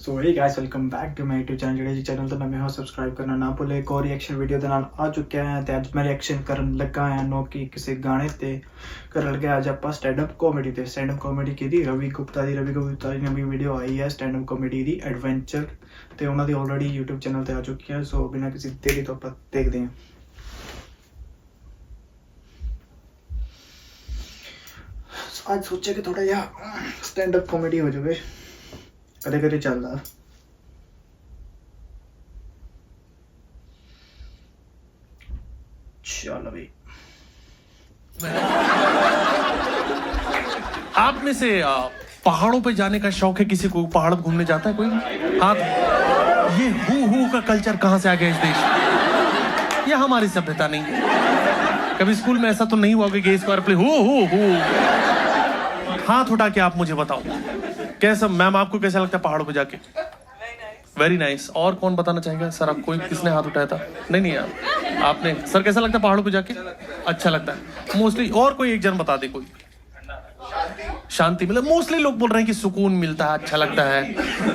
So hey guys welcome back to my YouTube channel. जी channel तो नਵੇਂ हो सब्सक्राइब करना ना भूले। एक और रिएक्शन वीडियो ਦੇ ਨਾਲ ਆ ਚੁੱਕਿਆ ਹਾਂ ਤੇ ਅੱਜ ਮੈਂ ਰਿਐਕਸ਼ਨ ਕਰਨ ਲੱਗਾ ਹਾਂ ਨੋ ਕਿ ਕਿਸੇ ਗਾਣੇ ਤੇ ਕਰਨ ਲੱਗਾ। ਅੱਜ ਆਪਾਂ ਸਟੈਂਡ ਅਪ ਕਾਮੇਡੀ ਤੇ ਸਟੈਂਡ ਅਪ ਕਾਮੇਡੀ ਕਿਹਦੀ ਰਵੀ ਗੁਪਤਾ ਦੀ ਨਵੀਂ ਵੀਡੀਓ ਆਈ ਹੈ ਸਟੈਂਡ ਅਪ ਕਾਮੇਡੀ ਦੀ ਐਡਵੈਂਚਰ ਤੇ ਉਹਨਾਂ ਦੀ ਆਲਰੇਡੀ YouTube ਚੈਨਲ ਤੇ ਆ ਚੁੱਕੀ ਹੈ। ਸੋ ਬਿਨਾਂ ਕਿਸੇ ਦੇਰੀ ਤੋਂ ਆਪਾਂ ਦੇਖਦੇ ਹਾਂ। आज सोचा कि थोड़ा या स्टैंड अप कॉमेडी हो जाए, कदे कदे चलता। चलो भाई आप में से पहाड़ों पे जाने का शौक है? किसी को पहाड़ घूमने जाता है कोई? हाँ, ये हु का कल्चर कहाँ से आ गया इस देश में? ये हमारी सभ्यता नहीं है। कभी स्कूल में ऐसा तो नहीं हुआ कि इस बार प्ले हु हाथ उठा के आप मुझे बताओ कैसा, मैम आपको कैसा लगता है पहाड़ों पे जाके? Very nice. और कौन बताना चाहेगा? सर आप कोई, किसने हाथ उठाया था? नहीं यार आपने। सर कैसा लगता है पहाड़ों पे जाके? अच्छा लगता है मोस्टली। और कोई एक जन बता दे कोई। शांति मिले। मोस्टली लोग बोल रहे हैं कि सुकून मिलता है, अच्छा लगता है,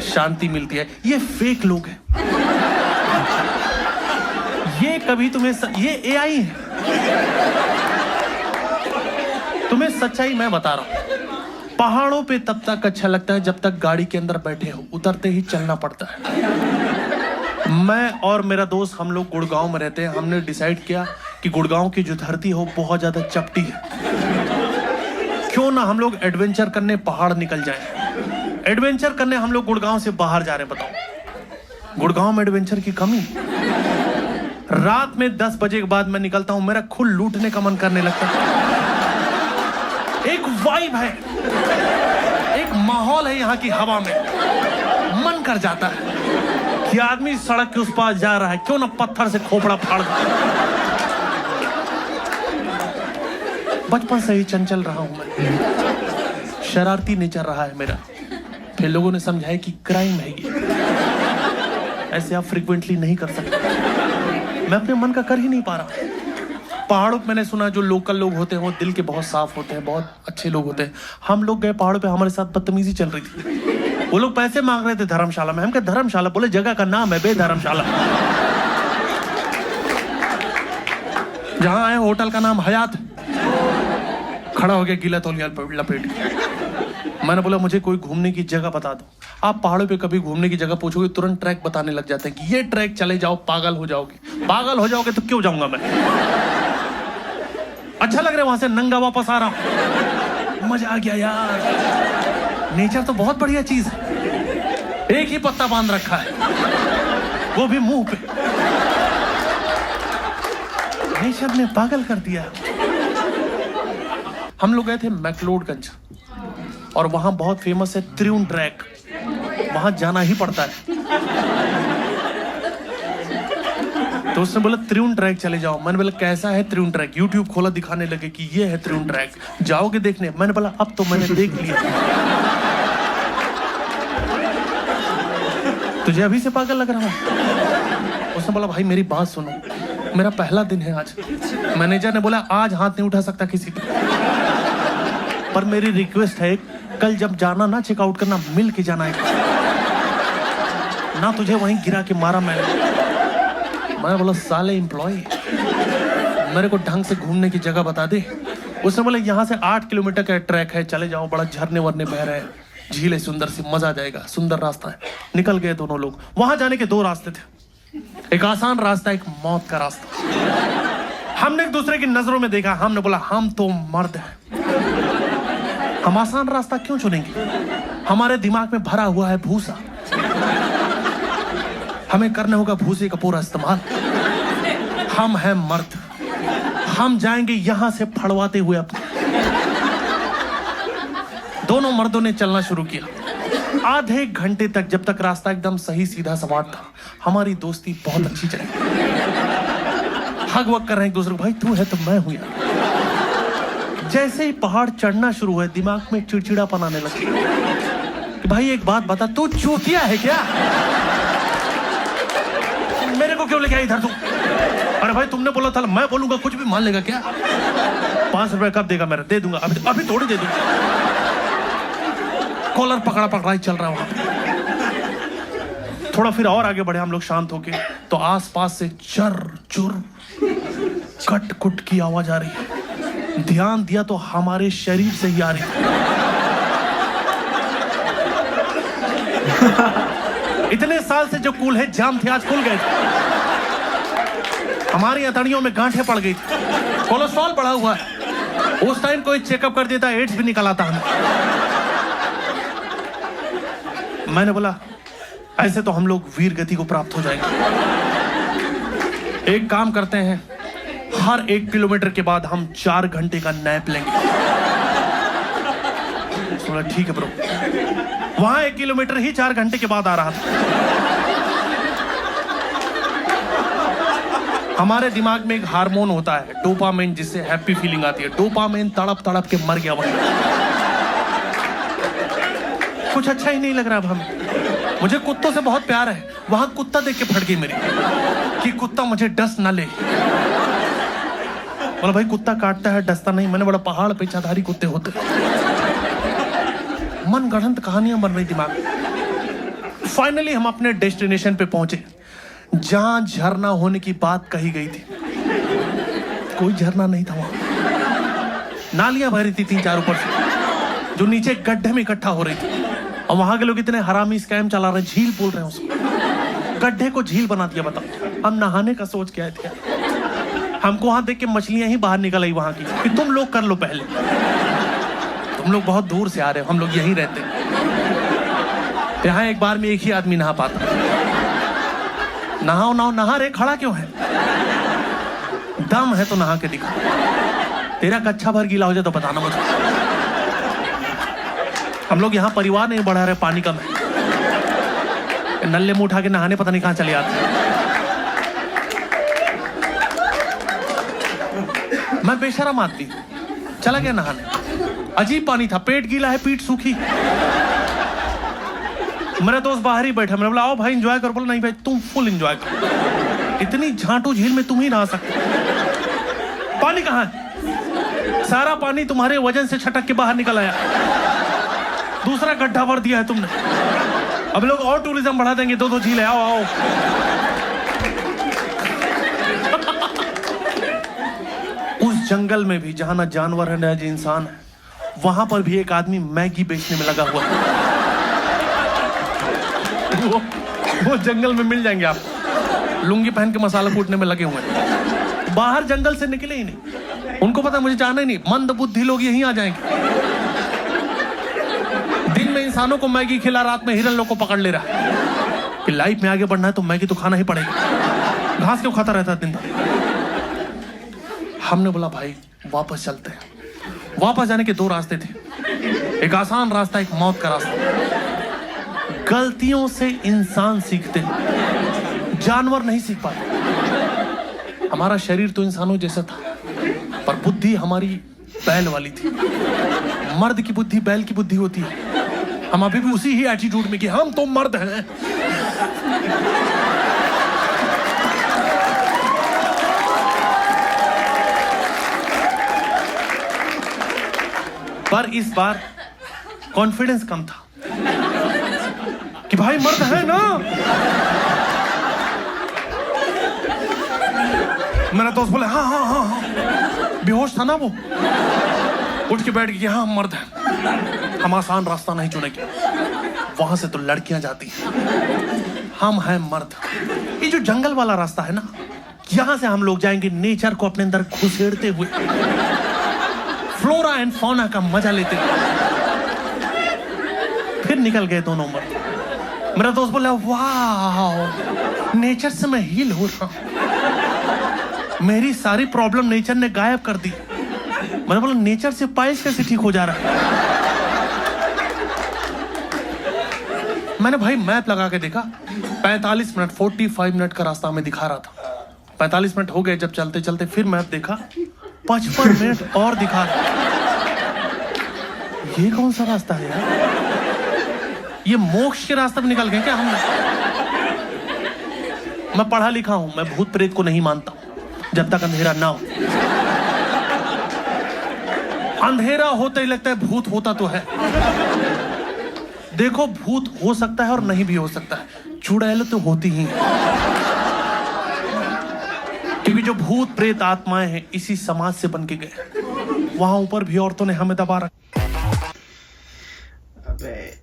शांति मिलती है। ये फेक लोग हैं। ये कभी तुम्हें ये एआई है। तुम्हें सच्चाई मैं बता रहा हूं। पहाड़ों पे तब तक अच्छा लगता है जब तक गाड़ी के अंदर बैठे हो, उतरते ही चलना पड़ता है। मैं और मेरा दोस्त हम लोग गुड़गांव में रहते हैं। हमने डिसाइड किया कि गुड़गांव की जो धरती हो बहुत ज्यादा चपटी है, क्यों ना हम लोग एडवेंचर करने पहाड़ निकल जाएं। एडवेंचर करने हम लोग गुड़गांव से बाहर जा रहे हैं। बताओ गुड़गांव में एडवेंचर की कमी? रात में 10 बजे के बाद मैं निकलता हूं, मेरा खुद लूटने का मन करने लगता है। एक वाइब है, एक माहौल है यहाँ की हवा में, मन कर जाता है कि आदमी सड़क के उस पार जा रहा है, क्यों ना पत्थर से खोपड़ा फाड़ दे। बचपन से ही चंचल रहा हूं मैं, शरारती नेचर रहा है मेरा। फिर लोगों ने समझाया कि क्राइम है ये, ऐसे आप फ्रीक्वेंटली नहीं कर सकते। मैं अपने मन का कर ही नहीं पा रहा। पहाड़ों पे मैंने सुना जो लोकल लोग होते हैं वो दिल के बहुत साफ होते हैं, बहुत अच्छे लोग होते हैं। हम लोग गए पहाड़ों पे, हमारे साथ बदतमीजी चल रही थी। वो लोग पैसे मांग रहे थे धर्मशाला में। हम क्या धर्मशाला? बोले जगह का नाम है बेधर्मशाला। जहां आए होटल का नाम हयात। खड़ा हो गया गीला तौलिया लपेट के। मैंने बोला मुझे कोई घूमने की जगह बता दो। आप पहाड़ों पे कभी घूमने की जगह पूछोगे तुरंत ट्रैक बताने लग जाते हैं कि ये ट्रैक चले जाओ, पागल हो जाओगे। पागल हो जाओगे तो क्यों जाऊंगा मैं? अच्छा लग रहा है वहां से नंगा वापस आ रहा हूं, मजा आ गया यार। नेचर तो बहुत बढ़िया चीज है। एक ही पत्ता बांध रखा है, वो भी मुंह पे। नेचर ने पागल कर दिया। हम लोग गए थे मैक्लोडगंज और वहां बहुत फेमस है त्रिउन ट्रैक। वहां जाना ही पड़ता है। तो उसने बोला त्रिउन ट्रैक चले जाओ। मैंने बोला कैसा है त्रिउन ट्रैक? यूट्यूब खोला, दिखाने लगे कि ये है त्रिउन ट्रैक, जाओगे देखने? मैंने बोला अब तो मैंने देख लिया। तुझे अभी से पागल लग रहा है? उसने बोला भाई मेरी बात सुनो, मेरा पहला दिन है आज। मैनेजर ने बोला आज हाथ नहीं उठा सकता किसी पे, पर मेरी रिक्वेस्ट है कल जब जाना ना चेकआउट करना, मिल के जाना है ना, तुझे वहीं गिरा के मारा मैंने बोला साले एम्प्लॉय, मेरे को ढंग से घूमने की जगह बता दे। उसने बोला यहाँ से 8 किलोमीटर का ट्रैक है, चले जाओ, बड़ा झरने वरने बह रहे हैं, झील है सुंदर सी, मजा आ जाएगा, सुंदर रास्ता है। निकल गए दोनों लोग। वहां जाने के 2 रास्ते थे, एक आसान रास्ता, एक मौत का रास्ता। हमने एक दूसरे की नजरों में देखा। हमने बोला हम तो मर्द हैं, हम आसान रास्ता क्यों चुनेंगे? हमारे दिमाग में भरा हुआ है भूसा, हमें करना होगा भूसे का पूरा इस्तेमाल। हम हैं मर्द, हम जाएंगे यहां से फड़वाते हुए अपने। दोनों मर्दों ने चलना शुरू किया। आधे घंटे तक, जब तक रास्ता एकदम सही सीधा सपाट था, हमारी दोस्ती बहुत अच्छी चली। हग वग कर रहे हैं एक दूसरे को, भाई तू है तो मैं हूं यार। जैसे ही पहाड़ चढ़ना शुरू हुआ, दिमाग में चिड़चिड़ापन आने लगा। भाई एक बात बता, तू चूतिया है क्या? मेरे को क्यों लेके आई इधर तू? अरे भाई तुमने बोला था, मैं बोलूंगा कुछ भी मान लेगा क्या? 5 रुपए कब देगा? मेरा दे दूंगा, अभी थोड़ी दे दूंगा। कॉलर पकड़ा पकड़ा ही चल रहा है वहां पे। थोड़ा फिर और आगे बढ़े हम लोग शांत होके, तो आसपास से चर चुर कट कुट की आवाज आ रही है। ध्यान दिया तो हमारे शरीर से ही आ रही है। इतने साल से जो कूल्हे जाम थे आज खुल गए थे। हमारी अतड़ियों में गांठें पड़ गई थी, कोलेस्ट्रॉल बढ़ा हुआ है। उस टाइम कोई चेकअप कर देता, एड्स भी निकल आता हमें। मैंने बोला ऐसे तो हम लोग वीर गति को प्राप्त हो जाएंगे। एक काम करते हैं, हर 1 किलोमीटर के बाद हम 4 घंटे का नैप लेंगे। बोला ठीक है ब्रो। वहां 1 किलोमीटर ही 4 घंटे के बाद आ रहा था। हमारे दिमाग में एक हार्मोन होता है डोपामाइन, जिससे हैप्पी फीलिंग आती है। डोपामाइन तड़प तड़प के मर गया वहीं। कुछ अच्छा ही नहीं लग रहा अब हमें। मुझे कुत्तों से बहुत प्यार है, वहां कुत्ता देख के फट गई मेरी कि कुत्ता मुझे डस ना ले। बोला भाई कुत्ता काटता है डसता नहीं। मैंने बोला पहाड़ पे चाधारी कुत्ते होते। मन गढ़ंत कहानियां बन रही दिमाग में। फाइनली हम अपने डेस्टिनेशन पे पहुंचे, जहां झरना होने की बात कही गई थी। कोई झरना नहीं था वहां। नालियां भरी थी 3-4 ऊपर से, जो नीचे गड्ढे में इकट्ठा हो रही थी। और वहां के लोग इतने हरामी स्कैम चला रहे, झील बोल रहे हैं उसको। गड्ढे को झील बना दिया। बताओ हम नहाने का सोच के आए थे। हमको वहां देख के मछलियां ही बाहर निकल आई वहां की कि तुम लोग कर लो पहले, तुम लोग बहुत दूर से आ रहे हो, हम लोग यहीं रहते। यहाँ एक बार में एक ही आदमी नहा पाता। नहाओ नहा रे, खड़ा क्यों है? दम है तो नहा के दिखा। तेरा कच्चा भर गीला हो जाए तो बताना मुझे। हम लोग यहाँ परिवार नहीं बढ़ा रहे, पानी कम है। नल्ले मुंह उठा के नहाने पता नहीं कहां चले आते। मैं बेशरम आदमी चला गया नहाने। अजीब पानी था, पेट गीला है, पीठ सूखी। मेरा दोस्त बाहर ही बैठा। मैंने बोला आओ भाई एंजॉय करो। बोला नहीं भाई तुम फुल एंजॉय करो, इतनी झांटू झील में तुम ही नहा सकते। पानी कहां है? सारा पानी तुम्हारे वजन से छटक के बाहर निकल आया। दूसरा गड्ढा भर दिया है तुमने। अब लोग और टूरिज्म बढ़ा देंगे। 2-2 झील है, आओ आओ। उस जंगल में भी जहां ना जानवर है ना इंसान है, वहां पर भी एक आदमी मैगी बेचने में लगा हुआ है। वो जंगल में मिल जाएंगे आप, लुंगी पहन के मसाला कूटने में लगे हुए हैं। बाहर जंगल से निकले ही नहीं। उनको पता मुझे जाना ही नहीं। मंद बुद्धि लोग यहीं आ जाएंगे। दिन में इंसानों को मैगी खिला, रात में हिरन लोग को पकड़ ले रहा है कि लाइफ में आगे बढ़ना है तो मैगी तो खाना ही पड़ेगा। घास क्यों खाता रहता है दिन भर? हमने बोला भाई वापस चलते हैं। वापस जाने के 2 रास्ते थे, एक आसान रास्ता, एक मौत का रास्ता। गलतियों से इंसान सीखते हैं, जानवर नहीं सीख पाते। हमारा शरीर तो इंसानों जैसा था, पर बुद्धि हमारी बैल वाली थी। मर्द की बुद्धि बैल की बुद्धि होती है। हम अभी भी उसी ही एटीट्यूड में कि हम तो मर्द हैं। पर इस बार कॉन्फिडेंस कम था कि भाई मर्द है ना। मेरा दोस्त बोले हाँ हाँ हाँ हाँ। बेहोश था ना वो, उठ के बैठ गया। हाँ हम मर्द हैं, हम आसान रास्ता नहीं चुनेंगे, वहां से तो लड़कियां जाती हैं। हम हैं मर्द। ये जो जंगल वाला रास्ता है ना, यहां से हम लोग जाएंगे नेचर को अपने अंदर घुसेड़ते हुए, फ्लोरा एंड फौना का मजा लेते हुए। फिर निकल गए दोनों मर्द। मेरा दोस्त बोला वाह, नेचर से मैं हील हो रहा हूं। मेरी सारी प्रॉब्लम नेचर ने गायब कर दी। मैंने बोला नेचर से पाइल्स कैसे ठीक हो जा रहा है? मैंने भाई मैप लगा के देखा, 45 मिनट 45 मिनट का रास्ता हमें दिखा रहा था। 45 मिनट हो गए जब चलते चलते, फिर मैप देखा 55 मिनट और दिखा रहा। ये कौन सा रास्ता है यार? ये मोक्ष के रास्ते पे निकल गए क्या हम? मैं पढ़ा लिखा हूं, मैं भूत प्रेत को नहीं मानता जब तक अंधेरा ना हो। अंधेरा होते ही लगता है भूत होता तो है। देखो भूत हो सकता है और नहीं भी हो सकता है, चुड़ैल तो होती ही है। क्योंकि जो भूत प्रेत आत्माएं हैं इसी समाज से बन के गए। वहां ऊपर भी औरतों ने हमें दबा रखा। अबे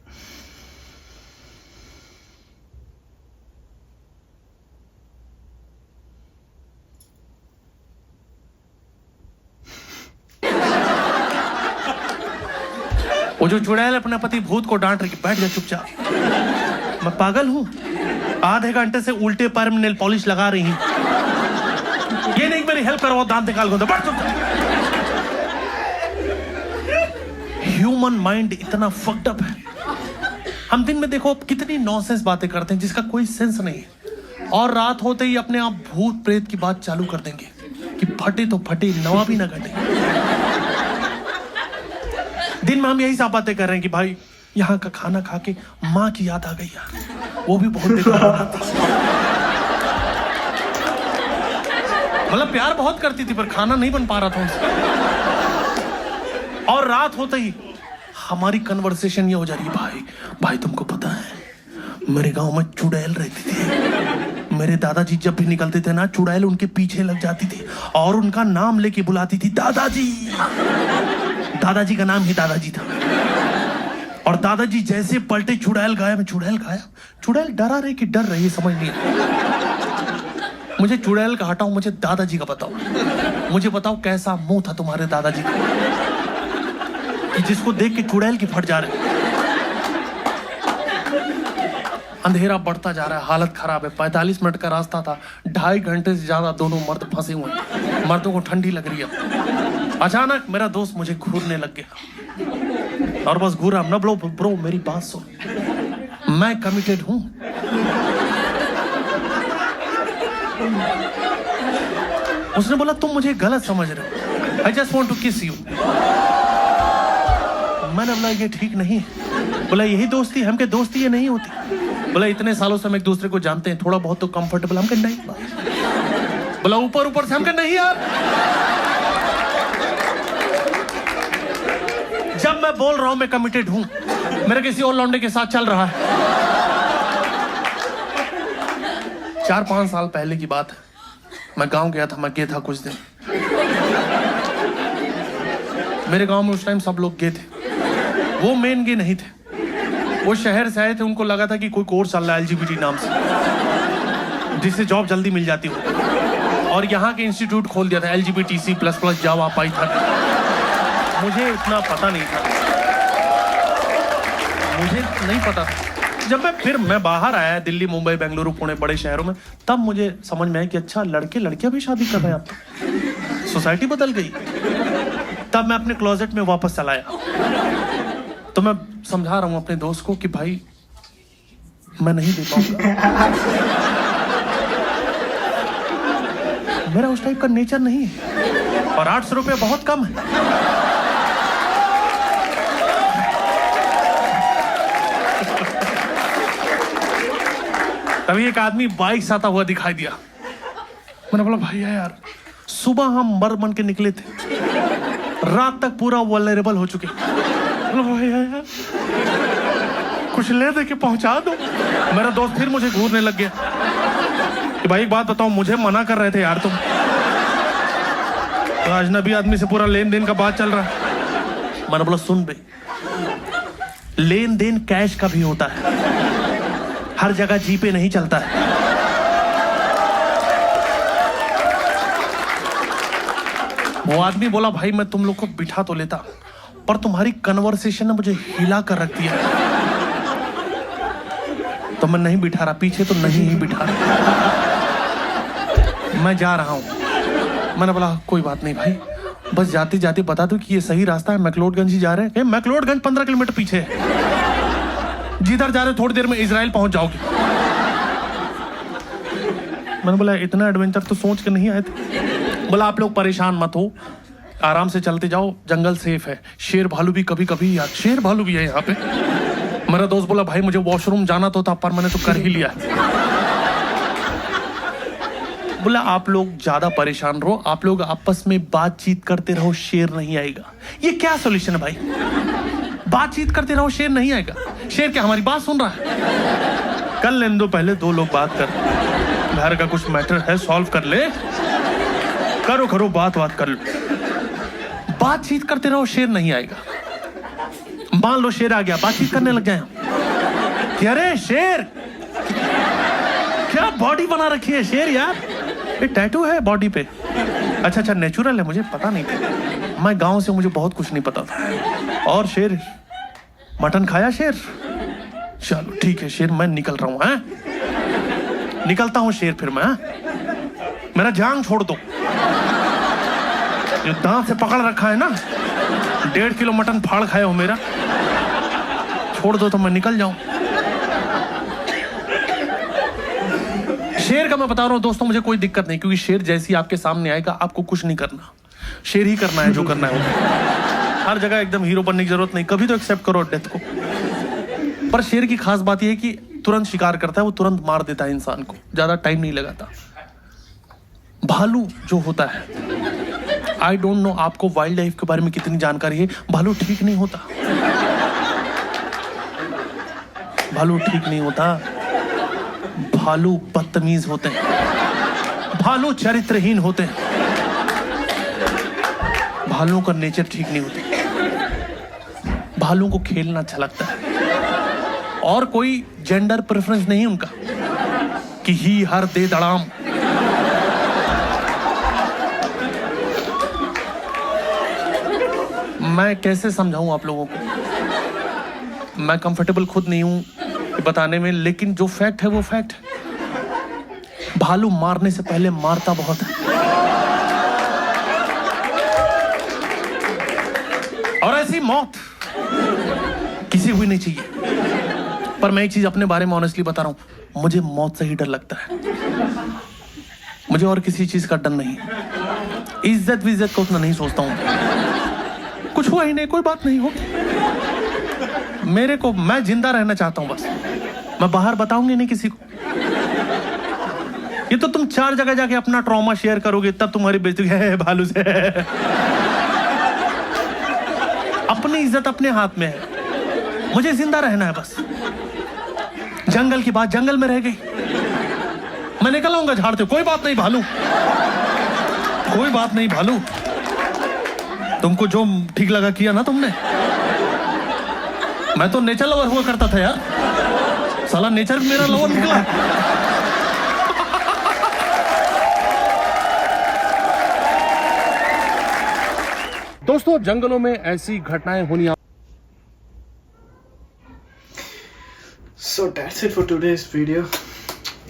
वो जो चुड़ैल अपने पति भूत को डांट रही, बैठ जा चुपचाप। मैं पागल हूं? आधे घंटे से उल्टे पैर में नेल पॉलिश लगा रही हूं। ये नहीं मेरी हेल्प करो, दांत निकाल दो, बैठ चुपचाप। ह्यूमन माइंड इतना फक्ड अप है। हम दिन में देखो कितनी नॉनसेंस बातें करते हैं जिसका कोई सेंस नहीं है, और रात होते ही अपने आप भूत प्रेत की बात चालू कर देंगे कि फटे तो फटे, नवा भी ना घटे। दिन में हम यही सब बातें कर रहे हैं कि भाई यहाँ का खाना खा के माँ की याद आ गई यार, वो भी बहुत बेकार बनाती। मतलब प्यार बहुत करती थी पर खाना नहीं बन पा रहा था उनसे। और रात होते ही हमारी कन्वर्सेशन ये हो जा रही है, भाई तुमको पता है मेरे गांव में चुड़ैल रहती थी। मेरे दादाजी जब भी निकलते थे ना, चुड़ैल उनके पीछे लग जाती थी और उनका नाम लेके बुलाती थी, दादाजी। दादाजी का नाम ही दादाजी था। और दादाजी जैसे पलटे, चुड़ैल गायब, चुड़ैल गायब। चुड़ैल डरा रही कि डर रही समझ नहीं आता। मुझे चुड़ैल का हटाओ, मुझे दादाजी का बताओ। मुझे बताओ कैसा मुंह था तुम्हारे दादाजी का कि जिसको देख के चुड़ैल की फट जा रहे। अंधेरा बढ़ता जा रहा है, हालत खराब है। 45 मिनट का रास्ता था, 2.5 घंटे से ज्यादा दोनों मर्द फंसे हुए हैं। मर्दों को ठंडी लग रही है। अचानक मेरा दोस्त मुझे घूरने लग गया और बस घूरा न। ब्रो मेरी बात सुन, मैं कमिटेड हूं। उसने बोला तुम मुझे गलत समझ रहे हो, आई जस्ट वॉन्ट टू किस यू। मैंने बोला ये ठीक नहीं है। बोला यही दोस्ती, हम के दोस्ती ये नहीं होती। बोला इतने सालों से हम एक दूसरे को जानते हैं, थोड़ा बहुत तो कंफर्टेबल। हम के नहीं। बोला ऊपर से हम के नहीं यार। जब मैं बोल रहा हूं मैं कमिटेड हूं, मेरा किसी और लौंडे के साथ चल रहा है। 4-5 साल पहले की बात है। मैं गांव गया था, मैं गया था कुछ दिन। मेरे गांव में उस टाइम सब लोग गए थे। वो मेन गे नहीं थे, वो शहर से आए थे। उनको लगा था कि कोई कोर्स चल रहा है LGBT नाम से, जिससे जॉब जल्दी मिल जाती हो। और यहाँ के इंस्टीट्यूट खोल दिया था LGBTC++ जावा पाइथन। मुझे इतना पता नहीं था, मुझे नहीं पता था। जब मैं बाहर आया दिल्ली, मुंबई, बेंगलुरु, पुणे, बड़े शहरों में, तब मुझे समझ में आया कि अच्छा लड़के लड़कियां भी शादी कर रहे हैं। अब सोसाइटी बदल गई। तब मैं अपने क्लोजेट में वापस चला आया। तो मैं समझा रहा हूं अपने दोस्त को कि भाई मैं नहीं दे पाऊंगा, मेरा उस टाइप का नेचर नहीं है, और 800 रुपये बहुत कम है। तभी एक आदमी बाइक से आता हुआ दिखाई दिया। मैंने बोला भैया यार, सुबह हम मर बन के निकले थे, रात तक पूरा वल्नरेबल हो चुके। भैया यार कुछ ले दे के पहुंचा दो। मेरा दोस्त फिर मुझे घूरने लग गया कि भाई एक बात बताओ, मुझे मना कर रहे थे यार तुम, तो अजनबी आदमी से पूरा लेन देन का बात चल रहा है। मैंने बोला सुन बे, लेन देन कैश का भी होता है, हर जगह जीपे नहीं चलता है। वो आदमी बोला भाई मैं तुम लोग को बिठा तो लेता, पर तुम्हारी कन्वर्सेशन ने मुझे हिला कर रख दिया, तो मैं नहीं बिठा रहा, पीछे तो नहीं ही बिठा रहा, मैं जा रहा हूं। मैंने बोला कोई बात नहीं भाई, बस जाते जाते बता दो कि ये सही रास्ता है, मैक्लोडगंज ही जा रहे हैं। मैक्लोडगंज 15 किलोमीटर पीछे है, जिधर जा रहे हो थोड़ी देर में इजराइल पहुंच जाओगे। मैंने बोला इतना एडवेंचर तो सोच के नहीं आए थे। बोला आप लोग परेशान मत हो, आराम से चलते जाओ, जंगल सेफ है, शेर भालू भी कभी कभी यार, शेर भालू भी है यहाँ पे। मेरा दोस्त बोला भाई मुझे वॉशरूम जाना तो था, पर मैंने तो कर ही लिया है। बोला आप लोग ज्यादा परेशान रहो, आप लोग आपस में बातचीत करते रहो, शेर नहीं आएगा। ये क्या सॉल्यूशन है भाई? बातचीत करते रहो, शेर नहीं आएगा। शेर क्या हमारी बात सुन रहा है? कर लेने दो पहले, 2 लोग बात कर, घर का कुछ मैटर है सॉल्व कर ले, करो बात कर लो। बातचीत करते रहो, शेर नहीं आएगा। मान लो शेर आ गया, बातचीत करने लग जाए कि अरे शेर क्या बॉडी बना रखी है शेर यार, ये टैटू है बॉडी पे? अच्छा नेचुरल है, मुझे पता नहीं था, मैं गांव से, मुझे बहुत कुछ नहीं पता था। और शेर मटन खाया शेर? चलो ठीक है शेर, मैं निकल रहा हूं। निकलता हूं शेर, फिर मैं मेरा जांग छोड़ दो, जो दांत से पकड़ रखा है ना, 1.5 किलो मटन फाड़ खाए हो मेरा, छोड़ दो तो मैं निकल जाऊं। शेर का मैं बता रहा हूं दोस्तों, मुझे कोई दिक्कत नहीं, क्योंकि शेर जैसी आपके सामने आएगा आपको कुछ नहीं करना, शेर ही करना है जो करना है वो। हर जगह एकदम हीरो बनने की जरूरत नहीं, कभी तो एक्सेप्ट करो डेथ को। पर शेर की खास बात यह है कि तुरंत शिकार करता है, वो तुरंत मार देता है इंसान को, ज्यादा टाइम नहीं लगाता। भालू जो होता है, आई डोंट नो आपको वाइल्ड लाइफ के बारे में कितनी जानकारी है, भालू ठीक नहीं होता, भालू ठीक नहीं होता, भालू बदतमीज होते हैं, भालू चरित्रहीन होते हैं, भालुओं का नेचर ठीक नहीं होता। भालुओं को खेलना अच्छा लगता है, और कोई जेंडर प्रेफरेंस नहीं उनका कि ही हर दे दड़ाम। मैं कैसे समझाऊं आप लोगों को, मैं कंफर्टेबल खुद नहीं हूं बताने में, लेकिन जो फैक्ट है वो फैक्ट है। भालू मारने से पहले मारता बहुत है, और ऐसी मौत किसी हुई नहीं चाहिए। पर मैं एक चीज अपने बारे में ऑनेस्टली बता रहा हूं, मुझे मौत से ही डर लगता है, मुझे और किसी चीज का डर नहीं। इज्जत विज्जत को उतना नहीं सोचता हूं, कुछ हुआ ही नहीं, कोई बात नहीं हो, मेरे को, मैं जिंदा रहना चाहता हूं बस, मैं बाहर बताऊंगी नहीं किसी को। ये तो तुम 4 जगह जाके अपना ट्रॉमा शेयर करोगे, तब तुम्हारी बेइज्जती है भालू से। अपनी इज्जत अपने हाथ में है, मुझे जिंदा रहना है बस। जंगल की बात जंगल में रह गई, मैं निकल आऊंगा झाड़ते, कोई बात नहीं भालू, कोई बात नहीं भालू, तुमको जो ठीक लगा किया ना तुमने। मैं तो नेचर लवर हुआ करता था यार, साला नेचर मेरा लवर निकला। दोस्तों जंगलों में ऐसी घटनाएं होनी। So that's it for today's video।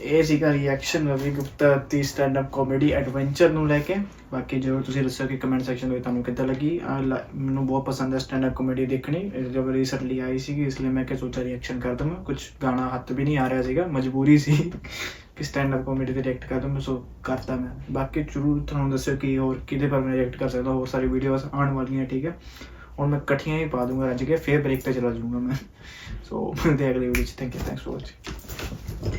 ਇਹ ਸੀਗਾ ਰਿਐਕਸ਼ਨ ਰਵੀ ਗੁਪਤਾ ਦੀ ਸਟੈਂਡ ਅਪ ਕਾਮੇਡੀ ਐਡਵੈਂਚਰ ਨੂੰ ਲੈ ਕੇ। ਬਾਕੀ ਜ਼ਰੂਰ ਤੁਸੀਂ ਦੱਸੋ ਕਿ ਕਮੈਂਟ ਸੈਕਸ਼ਨ ਵਿੱਚ ਤੁਹਾਨੂੰ ਕਿੱਦਾਂ ਲੱਗੀ। ਮੈਨੂੰ ਬਹੁਤ ਪਸੰਦ ਹੈ ਸਟੈਂਡ ਅਪ ਕਾਮੇਡੀ ਦੇਖਣੀ, ਜਦ ਰੀਸੈਂਟਲੀ ਆਈ ਸੀਗੀ, ਇਸ ਲਈ ਮੈਂ ਕਿਹਾ ਸੋਚਿਆ ਰਿਐਕਸ਼ਨ ਕਰ ਦਵਾਂ। ਕੁਝ ਗਾਣਾ ਹੱਥ ਵੀ ਨਹੀਂ ਆ ਰਿਹਾ ਸੀਗਾ, ਮਜਬੂਰੀ ਸੀ ਕਿ ਸਟੈਂਡ ਅਪ ਕਾਮੇਡੀ ਤੇ ਰਿਐਕਟ ਕਰ ਦਵਾਂ, ਸੋ ਕਰਤਾ ਮੈਂ। ਬਾਕੀ ਜ਼ਰੂਰ ਤੁਹਾਨੂੰ ਦੱਸਿਓ ਕਿ ਹੋਰ ਕਿਹਦੇ ਪਰ ਮੈਂ ਰਿਐਕਟ ਕਰ ਸਕਦਾ, ਹੋਰ ਸਾਰੀ ਵੀਡੀਓਜ਼ ਆਉਣ ਵਾਲੀਆਂ, ਠੀਕ ਹੈ। ਹੁਣ ਮੈਂ ਇਕੱਠੀਆਂ ਹੀ ਪਾ ਦੂੰਗਾ ਰੱਜ ਕੇ, ਫਿਰ ਬ੍ਰੇਕ ਤੇ ਚਲਾ ਜਾਊਂਗਾ ਮੈਂ। ਸੋ ਮਿਲਦੇ ਅਗਲੀ ਵੀਡੀਓ 'ਚ, thank you, thanks for watching.